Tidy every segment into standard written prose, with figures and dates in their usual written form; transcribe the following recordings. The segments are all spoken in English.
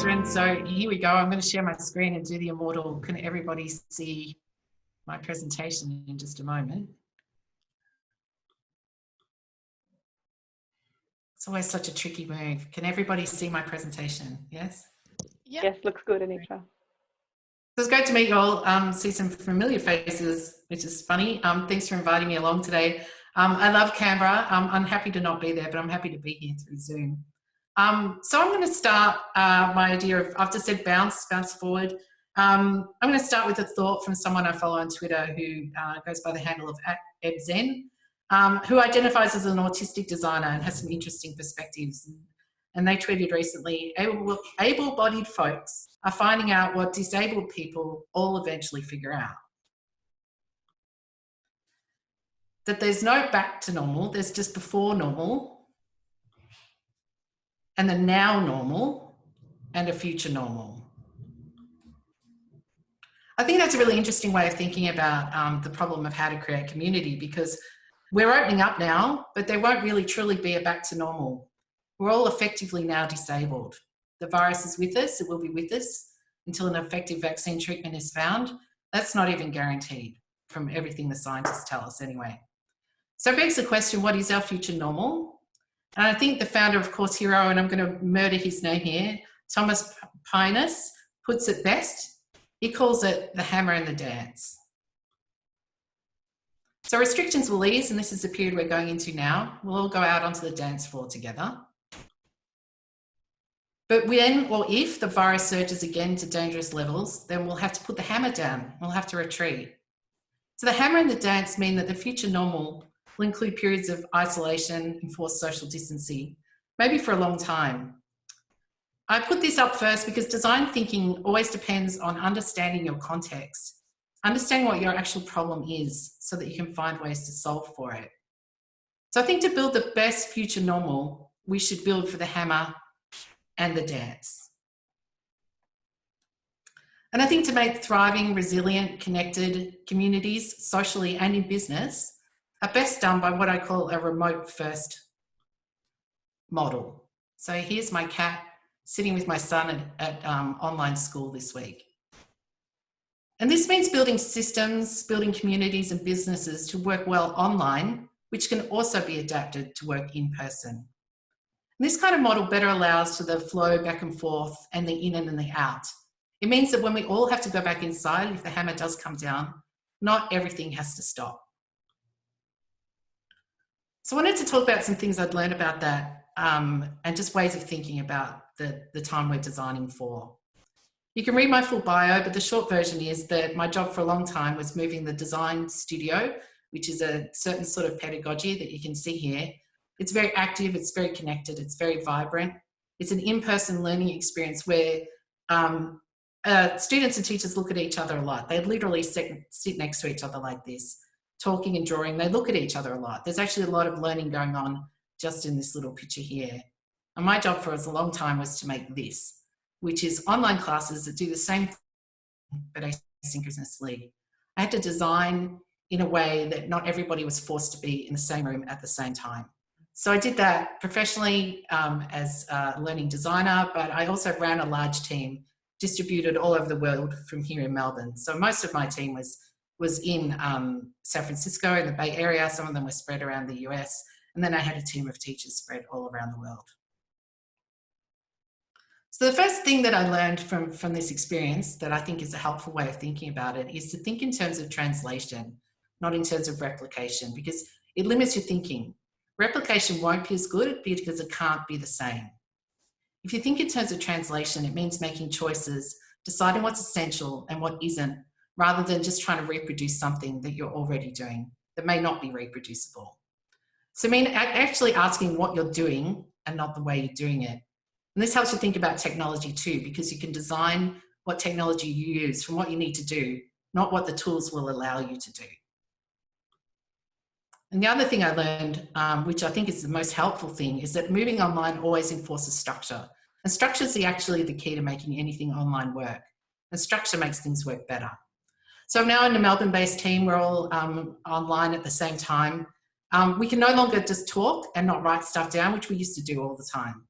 Catherine. So here we go. I'm going to share my screen and do the immortal. Can everybody see my presentation in just a moment? It's always such a tricky move. Can everybody see my presentation? Yes? Yep. Yes, looks good, Anitra. It's great to meet you all, see some familiar faces, which is funny. Thanks for inviting me along today. I love Canberra. I'm happy to not be there, but I'm happy to be here through Zoom. So I'm going to start my idea of, I've just said bounce forward. I'm going to start with a thought from someone I follow on Twitter who goes by the handle of @ebzen, who identifies as an autistic designer and has some interesting perspectives. And they tweeted recently, able-bodied folks are finding out what disabled people all eventually figure out. That there's no back to normal, there's just before normal, and the now normal, and a future normal. I think that's a really interesting way of thinking about the problem of how to create community, because we're opening up now, but there won't really truly be a back to normal. We're all effectively now disabled. The virus is with us, it will be with us until an effective vaccine treatment is found. That's not even guaranteed from everything the scientists tell us anyway. So it begs the question, what is our future normal? And I think the founder of Course Hero, and I'm going to murder his name here, Thomas Pinus, puts it best. He calls it the hammer and the dance. So restrictions will ease, and this is the period we're going into now. We'll all go out onto the dance floor together. But when or if the virus surges again to dangerous levels, then we'll have to put the hammer down. We'll have to retreat. So the hammer and the dance mean that the future normal will include periods of isolation, enforced social distancing, maybe for a long time. I put this up first because design thinking always depends on understanding your context, understanding what your actual problem is so that you can find ways to solve for it. So I think to build the best future normal, we should build for the hammer and the dance. And I think to make thriving, resilient, connected communities, socially and in business, are best done by what I call a remote first model. So here's my cat sitting with my son at online school this week. And this means building systems, building communities and businesses to work well online, which can also be adapted to work in person. And this kind of model better allows for the flow back and forth and the in and the out. It means that when we all have to go back inside, if the hammer does come down, not everything has to stop. So I wanted to talk about some things I'd learned about that and just ways of thinking about the time we're designing for. You can read my full bio, but the short version is that my job for a long time was moving the design studio, which is a certain sort of pedagogy that you can see here. It's very active, it's very connected, it's very vibrant. It's an in-person learning experience where students and teachers look at each other a lot. They literally sit next to each other like this, talking and drawing. They look at each other a lot. There's actually a lot of learning going on just in this little picture here. And my job for a long time was to make this, which is online classes that do the same thing, but asynchronously. I had to design in a way that not everybody was forced to be in the same room at the same time. So I did that professionally as a learning designer, but I also ran a large team distributed all over the world from here in Melbourne. So most of my team was in San Francisco in the Bay Area. Some of them were spread around the US. And then I had a team of teachers spread all around the world. So the first thing that I learned from this experience that I think is a helpful way of thinking about it is to think in terms of translation, not in terms of replication, because it limits your thinking. Replication won't be as good because it can't be the same. If you think in terms of translation, it means making choices, deciding what's essential and what isn't, rather than just trying to reproduce something that you're already doing that may not be reproducible. So I mean, actually asking what you're doing and not the way you're doing it. And this helps you think about technology too, because you can design what technology you use from what you need to do, not what the tools will allow you to do. And the other thing I learned, which I think is the most helpful thing, is that moving online always enforces structure. And structure is actually the key to making anything online work. And structure makes things work better. So I'm now in a Melbourne-based team. We're all online at the same time. We can no longer just talk and not write stuff down, which we used to do all the time.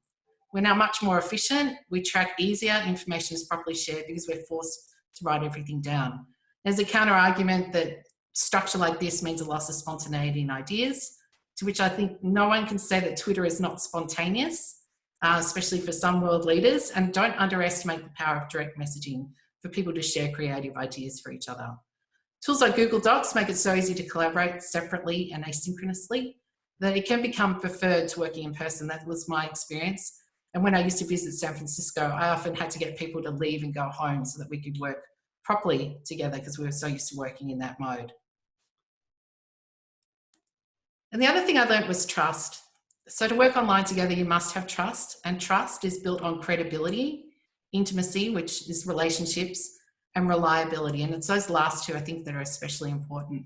We're now much more efficient. We track easier. Information is properly shared because we're forced to write everything down. There's a counter argument that structure like this means a loss of spontaneity in ideas, to which I think no one can say that Twitter is not spontaneous, especially for some world leaders, and don't underestimate the power of direct messaging for people to share creative ideas for each other. Tools like Google Docs make it so easy to collaborate separately and asynchronously that it can become preferred to working in person. That was my experience. And when I used to visit San Francisco, I often had to get people to leave and go home so that we could work properly together because we were so used to working in that mode. And the other thing I learned was trust. So to work online together, you must have trust, and trust is built on credibility, intimacy, which is relationships, and reliability. And it's those last two, I think, that are especially important.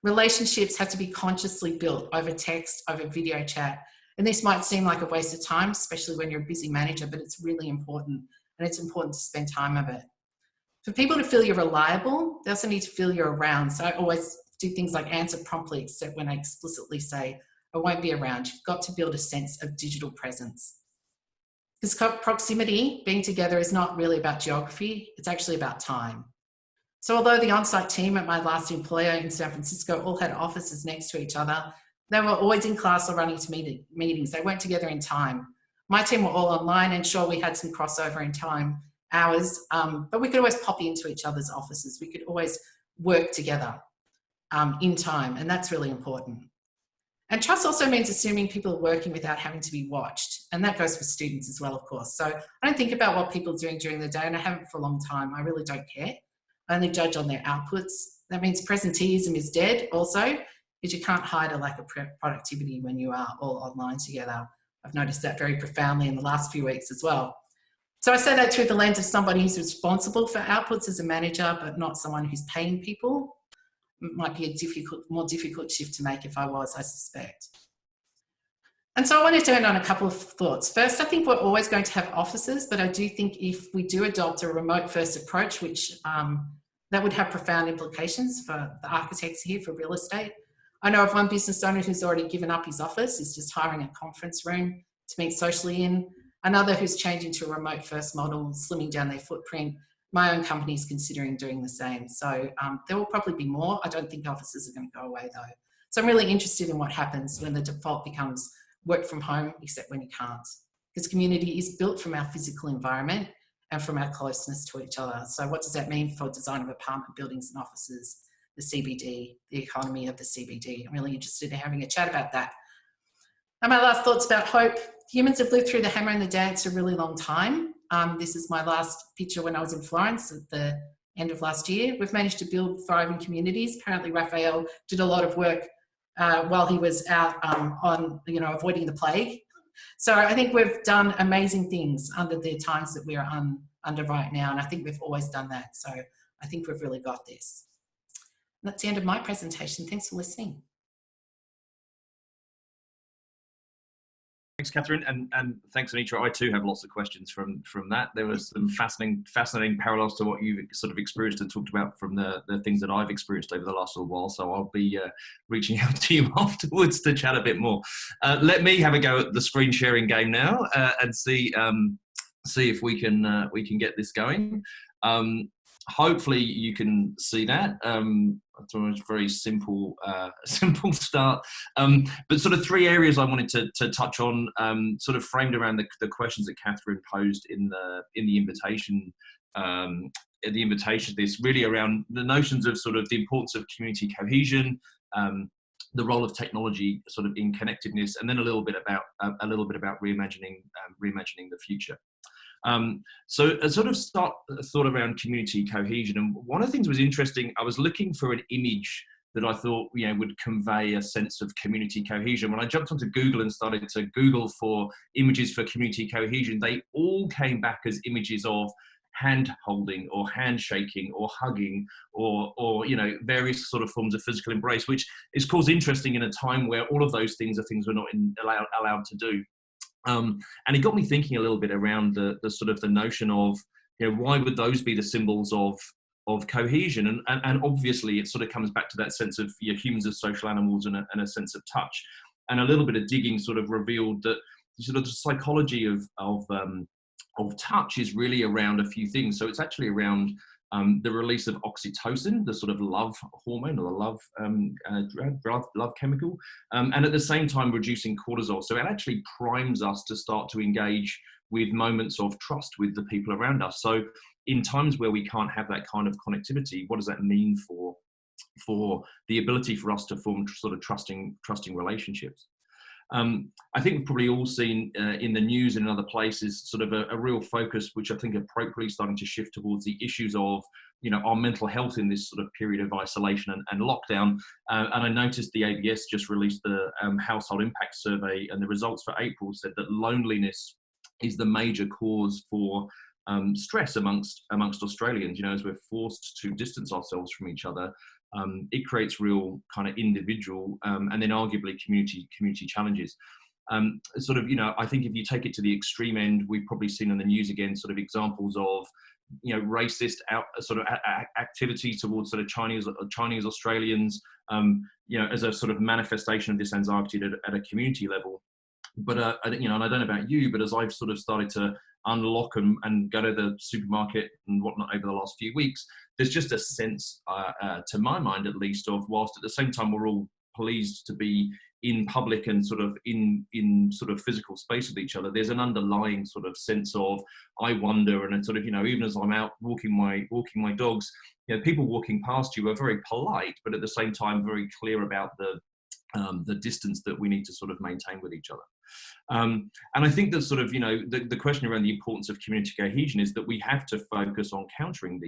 Relationships have to be consciously built over text, over video chat. And this might seem like a waste of time, especially when you're a busy manager, but it's really important, and it's important to spend time of it. For people to feel you're reliable, they also need to feel you're around. So I always do things like answer promptly, except when I explicitly say, I won't be around. You've got to build a sense of digital presence. Because proximity, being together, is not really about geography, it's actually about time. So although the on-site team at my last employer in San Francisco all had offices next to each other, they were always in class or running to meetings. They weren't together in time. My team were all online, and sure, we had some crossover in time hours, but we could always pop into each other's offices. We could always work together in time, and that's really important. And trust also means assuming people are working without having to be watched, and that goes for students as well, of course. So I don't think about what people are doing during the day, and I haven't for a long time. I really don't care. I only judge on their outputs. That means presenteeism is dead also, because you can't hide a lack of productivity when you are all online together. I've noticed that very profoundly in the last few weeks as well. So I say that through the lens of somebody who's responsible for outputs as a manager, but not someone who's paying people. It might be a more difficult shift to make if I was, I suspect. And so I want to turn on a couple of thoughts. First, I think we're always going to have offices, but I do think if we do adopt a remote first approach, which that would have profound implications for the architects here for real estate. I know of one business owner who's already given up his office, is just hiring a conference room to meet socially in. Another who's changing to a remote first model, slimming down their footprint. My own company is considering doing the same. So there will probably be more. I don't think offices are going to go away though. So I'm really interested in what happens when the default becomes work from home, except when you can't. Because community is built from our physical environment and from our closeness to each other. So what does that mean for design of apartment buildings and offices, the CBD, the economy of the CBD? I'm really interested in having a chat about that. And my last thoughts about hope. Humans have lived through the hammer and the dance a really long time. This is my last picture when I was in Florence at the end of last year. We've managed to build thriving communities. Apparently Raphael did a lot of work while he was out avoiding the plague. So I think we've done amazing things under the times that we are under right now. And I think we've always done that. So I think we've really got this. And that's the end of my presentation. Thanks for listening. Thanks, Catherine, and thanks, Anitra. I too have lots of questions from that. There was some fascinating parallels to what you've sort of experienced and talked about from the things that I've experienced over the last little while. So I'll be reaching out to you afterwards to chat a bit more. Let me have a go at the screen sharing game now and see if we can get this going. Hopefully you can see that. It's a very simple start. But sort of three areas I wanted to touch on, sort of framed around the questions that Catherine posed in the invitation. The invitation, this really around the notions of sort of the importance of community cohesion, the role of technology sort of in connectedness, and then a little bit about reimagining the future. So I sort of thought around community cohesion, and one of the things was interesting. I was looking for an image that I thought would convey a sense of community cohesion. When I jumped onto Google and started to Google for images for community cohesion, they all came back as images of hand holding or handshaking or hugging or various sort of forms of physical embrace, which is, of course, interesting in a time where all of those things are things we're not allowed to do. And it got me thinking a little bit around the sort of the notion of, why would those be the symbols of cohesion? And obviously it sort of comes back to that sense of humans as social animals and a sense of touch. And a little bit of digging sort of revealed that, sort of the psychology of touch is really around a few things. So it's actually around the release of oxytocin, the sort of love hormone, or the love chemical, and at the same time reducing cortisol. So it actually primes us to start to engage with moments of trust with the people around us. So in times where we can't have that kind of connectivity, what does that mean for the ability for us to form sort of trusting relationships? I think we've probably all seen in the news and in other places sort of a real focus, which I think appropriately starting to shift towards the issues of, our mental health in this sort of period of isolation and lockdown. And I noticed the ABS just released the household impact survey, and the results for April said that loneliness is the major cause for stress amongst Australians. As we're forced to distance ourselves from each other, it creates real kind of individual and then arguably community challenges. I think if you take it to the extreme end, we've probably seen on the news again sort of examples of racist activity towards sort of Chinese Australians, as a sort of manifestation of this anxiety at a community level. But and I don't know about you, but as I've sort of started to unlock and go to the supermarket and whatnot over the last few weeks, there's just a sense, to my mind at least, of whilst at the same time we're all pleased to be in public and sort of in sort of physical space with each other, there's an underlying sort of sense of I wonder, and sort of even as I'm out walking my dogs, people walking past you are very polite, but at the same time very clear about the distance that we need to sort of maintain with each other. And I think that sort of, the question around the importance of community cohesion is that we have to focus on countering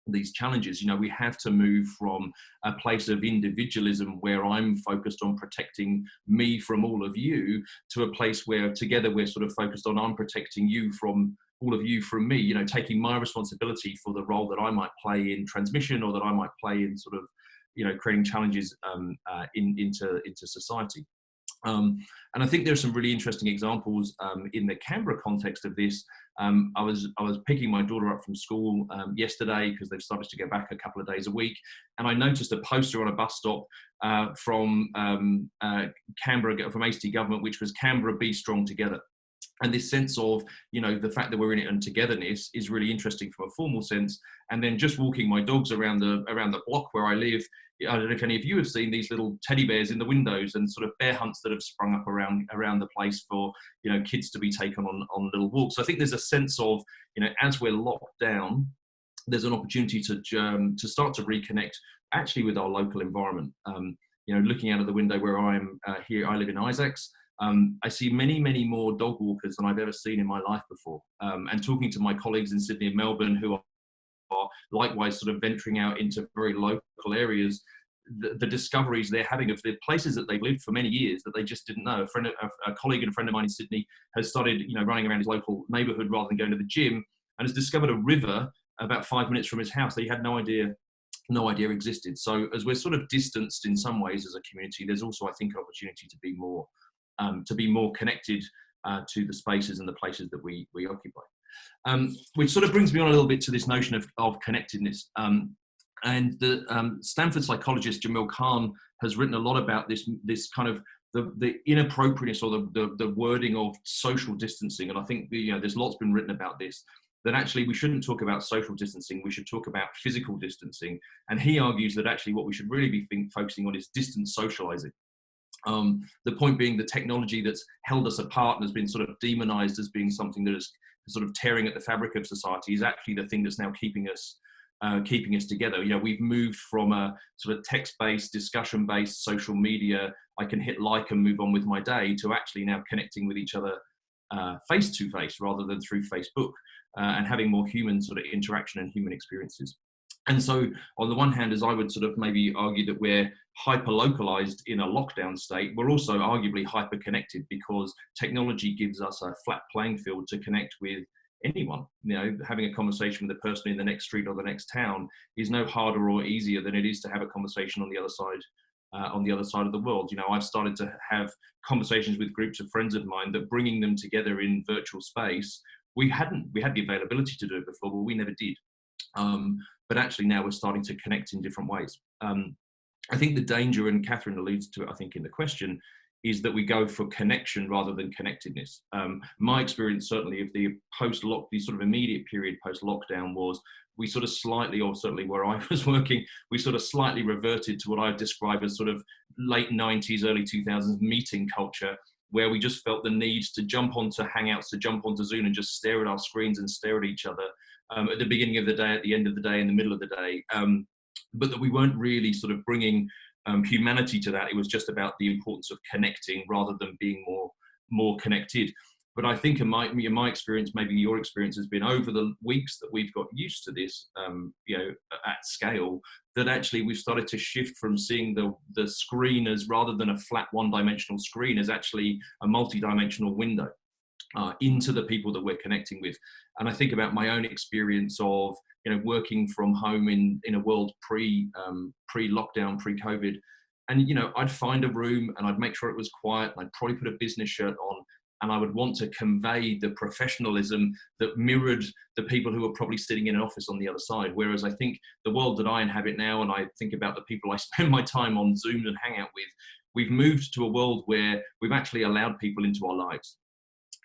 these challenges. We have to move from a place of individualism where I'm focused on protecting me from all of you to a place where together we're sort of focused on I'm protecting you from all of you from me, taking my responsibility for the role that I might play in transmission, or that I might play in sort of, creating challenges into society. And I think there's some really interesting examples in the Canberra context of this. I was picking my daughter up from school yesterday because they've started to go back a couple of days a week, and I noticed a poster on a bus stop from Canberra, from ACT government, which was Canberra Be Strong Together. And this sense of, the fact that we're in it and togetherness is really interesting from a formal sense. And then just walking my dogs around the block where I live, I don't know if any of you have seen these little teddy bears in the windows and sort of bear hunts that have sprung up around the place for, kids to be taken on little walks. So I think there's a sense of, as we're locked down, there's an opportunity to start to reconnect actually with our local environment. Looking out of the window where I'm here, I live in Isaacs. I see many, many more dog walkers than I've ever seen in my life before. And talking to my colleagues in Sydney and Melbourne who are likewise sort of venturing out into very local areas, the discoveries they're having of the places that they've lived for many years that they just didn't know. A colleague and a friend of mine in Sydney has started, running around his local neighbourhood rather than going to the gym, and has discovered a river about 5 minutes from his house that he had no idea existed. So as we're sort of distanced in some ways as a community, there's also, I think, an opportunity to be more connected to the spaces and the places that we occupy. Which sort of brings me on a little bit to this notion of connectedness. And the Stanford psychologist Jamil Khan has written a lot about this kind of the inappropriateness or the wording of social distancing. And I think there's lots been written about this, that actually we shouldn't talk about social distancing, we should talk about physical distancing. And he argues that actually what we should really be focusing on is distance socializing. The point being the technology that's held us apart and has been sort of demonized as being something that is sort of tearing at the fabric of society is actually the thing that's now keeping us together. We've moved from a sort of text-based, discussion-based social media, I can hit like and move on with my day, to actually now connecting with each other face-to-face rather than through Facebook, and having more human sort of interaction and human experiences. And so on the one hand, as I would sort of maybe argue that we're hyper-localized in a lockdown state, we're also arguably hyper-connected because technology gives us a flat playing field to connect with anyone. Having a conversation with a person in the next street or the next town is no harder or easier than it is to have a conversation on the other side of the world. I've started to have conversations with groups of friends of mine that bringing them together in virtual space, we had the availability to do it before, but we never did. But actually now we're starting to connect in different ways. I think the danger, and Catherine alludes to it, I think, in the question, is that we go for connection rather than connectedness. My experience certainly of the the sort of immediate period post-lockdown was we sort of slightly, or certainly where I was working, we sort of slightly reverted to what I describe as sort of late 90s, early 2000s meeting culture, where we just felt the need to jump onto Hangouts, to jump onto Zoom and just stare at our screens and stare at each other at the beginning of the day, at the end of the day, in the middle of the day. But that we weren't really sort of bringing humanity to that. It was just about the importance of connecting rather than being more connected. But I think in my experience, maybe your experience has been over the weeks that we've got used to this, at scale, that actually we've started to shift from seeing the screen as, rather than a flat one-dimensional screen, as actually a multi-dimensional window into the people that we're connecting with. And I think about my own experience of, working from home in a world pre-lockdown, pre-COVID. And, I'd find a room and I'd make sure it was quiet, and I'd probably put a business shirt on, and I would want to convey the professionalism that mirrored the people who were probably sitting in an office on the other side. Whereas I think the world that I inhabit now, and I think about the people I spend my time on Zoom and Hangout with, we've moved to a world where we've actually allowed people into our lives.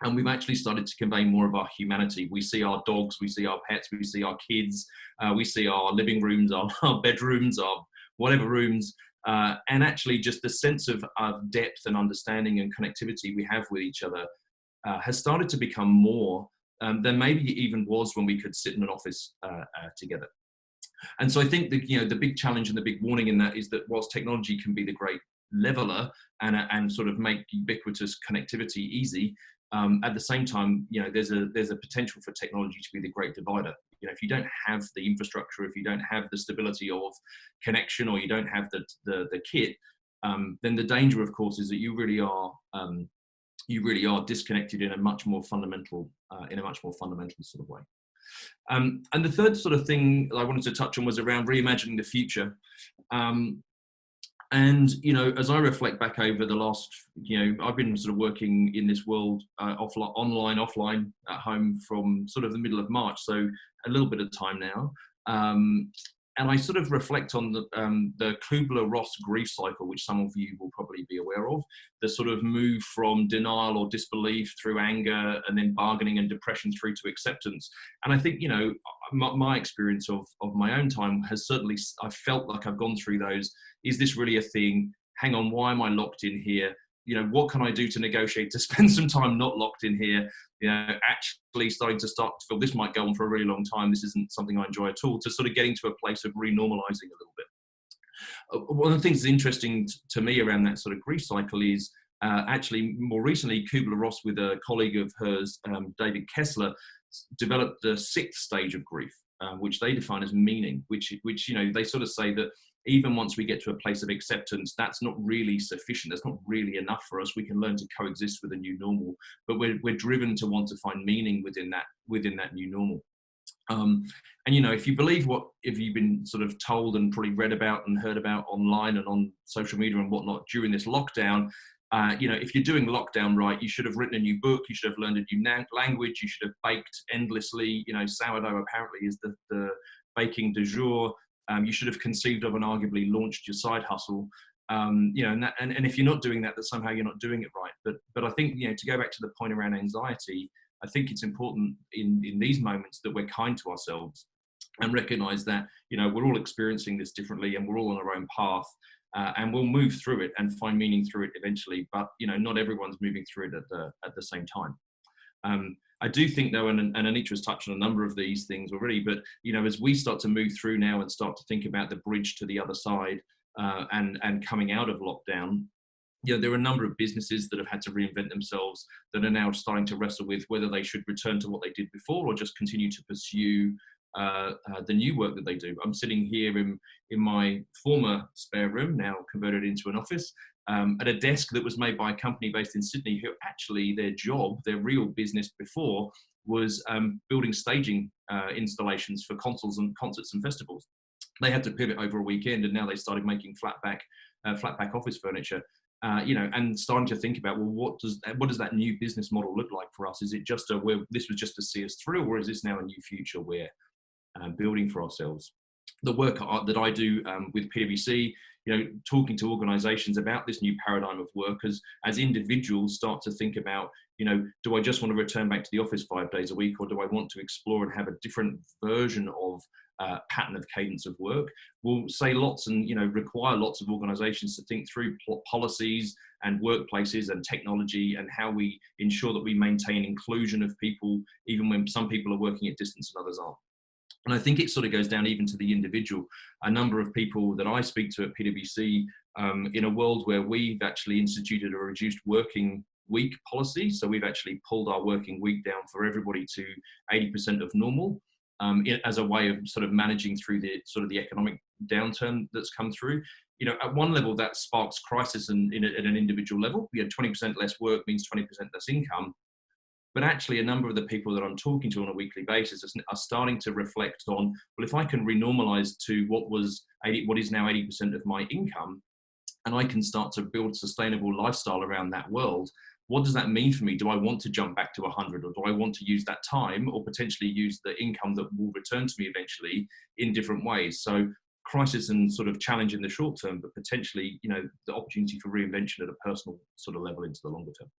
And we've actually started to convey more of our humanity. We see our dogs, we see our pets, we see our kids, we see our living rooms, our bedrooms, our whatever rooms, and actually just the sense of depth and understanding and connectivity we have with each other has started to become more than maybe it even was when we could sit in an office together. And so I think the big challenge and the big warning in that is that whilst technology can be the great leveler and sort of make ubiquitous connectivity easy, at the same time, there's a potential for technology to be the great divider. If you don't have the infrastructure, if you don't have the stability of connection, or you don't have the kit, then the danger, of course, is that you really are disconnected in a much more fundamental sort of way. And the third sort of thing I wanted to touch on was around reimagining the future. And, as I reflect back over the last, I've been sort of working in this world online, offline, at home from sort of the middle of March, so a little bit of time now. And I sort of reflect on the Kubler-Ross grief cycle, which some of you will probably be aware of, the sort of move from denial or disbelief through anger, and then bargaining and depression through to acceptance. And I think, my experience of my own time has certainly, I felt like I've gone through those. Is this really a thing? Hang on, why am I locked in here? What can I do to negotiate to spend some time not locked in here? Actually starting to feel this might go on for a really long time. This isn't something I enjoy at all, to sort of getting to a place of renormalizing a little bit. One of the things that's interesting to me around that sort of grief cycle is actually more recently, Kubler-Ross with a colleague of hers, David Kessler, developed the sixth stage of grief, which they define as meaning, which they sort of say that even once we get to a place of acceptance, that's not really sufficient. That's not really enough for us. We can learn to coexist with a new normal, but we're driven to want to find meaning within that new normal. And if you believe if you've been sort of told and probably read about and heard about online and on social media and whatnot during this lockdown, if you're doing lockdown right, you should have written a new book, you should have learned a new language, you should have baked endlessly. Sourdough apparently is the baking du jour. You should have conceived of and arguably launched your side hustle. And if you're not doing that, that somehow you're not doing it right. But I think, to go back to the point around anxiety, I think it's important in these moments that we're kind to ourselves and recognize that, we're all experiencing this differently and we're all on our own path. And we'll move through it and find meaning through it eventually, but not everyone's moving through it at the same time. I do think though, and Anitra's touched on a number of these things already, but as we start to move through now and start to think about the bridge to the other side and coming out of lockdown, there are a number of businesses that have had to reinvent themselves that are now starting to wrestle with whether they should return to what they did before or just continue to pursue the new work that they do. I'm sitting here in my former spare room, now converted into an office, at a desk that was made by a company based in Sydney who actually their real business before was building staging installations for concerts and festivals. They had to pivot over a weekend, and now they started making flat back office furniture. And starting to think about, well, what does that new business model look like for us? Is it just this was just to see us through, or is this now a new future we're building for ourselves? the work that I do with PwC, you know, talking to organisations about this new paradigm of work as individuals start to think about, you know, do I just want to return back to the office 5 days a week, or do I want to explore and have a different version of pattern of cadence of work? Will say lots and, you know, require lots of organisations to think through policies and workplaces and technology and how we ensure that we maintain inclusion of people, even when some people are working at distance and others aren't. And I think it sort of goes down even to the individual. A number of people that I speak to at PwC, in a world where we've actually instituted a reduced working week policy, so we've actually pulled our working week down for everybody to 80% of normal, as a way of sort of managing through the sort of the economic downturn that's come through. You know, at one level that sparks crisis at an individual level. You know, 20% less work means 20% less income. But actually, a number of the people that I'm talking to on a weekly basis are starting to reflect on, well, if I can renormalize to what is now 80% of my income, and I can start to build sustainable lifestyle around that world, what does that mean for me? Do I want to jump back to 100, or do I want to use that time or potentially use the income that will return to me eventually in different ways? So crisis and sort of challenge in the short term, but potentially, you know, the opportunity for reinvention at a personal sort of level into the longer term.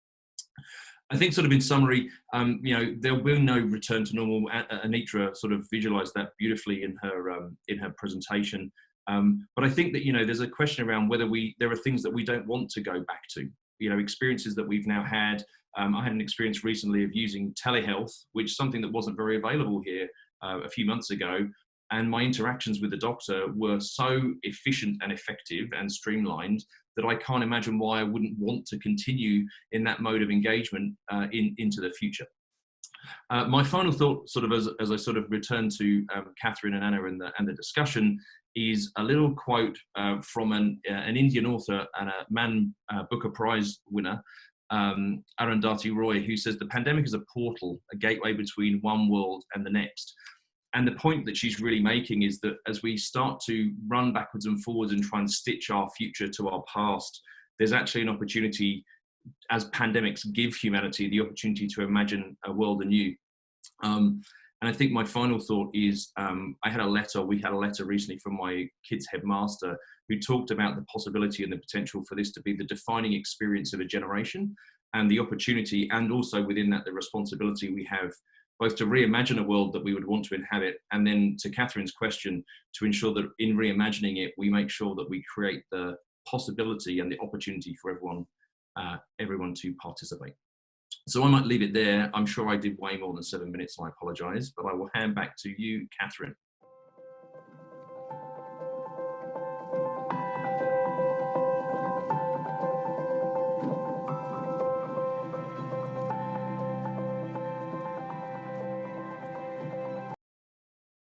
I think sort of in summary, you know, there will be no return to normal. Anitra sort of visualized that beautifully in her presentation. But I think that, you know, there's a question around whether there are things that we don't want to go back to, you know, experiences that we've now had. I had an experience recently of using telehealth, which is something that wasn't very available here a few months ago. And my interactions with the doctor were so efficient and effective and streamlined that I can't imagine why I wouldn't want to continue in that mode of engagement into the future. My final thought, sort of as I sort of return to Catherine and Anna and the discussion, is a little quote from an Indian author and a Man Booker Prize winner, Arundhati Roy, who says the pandemic is a portal, a gateway between one world and the next. And the point that she's really making is that as we start to run backwards and forwards and try and stitch our future to our past, there's actually an opportunity, as pandemics give humanity the opportunity to imagine a world anew. And I think my final thought is, we had a letter recently from my kids' headmaster who talked about the possibility and the potential for this to be the defining experience of a generation, and the opportunity, and also within that, the responsibility we have both to reimagine a world that we would want to inhabit, and then to Catherine's question, to ensure that in reimagining it, we make sure that we create the possibility and the opportunity for everyone to participate. So I might leave it there. I'm sure I did way more than 7 minutes, and I apologise, but I will hand back to you, Catherine.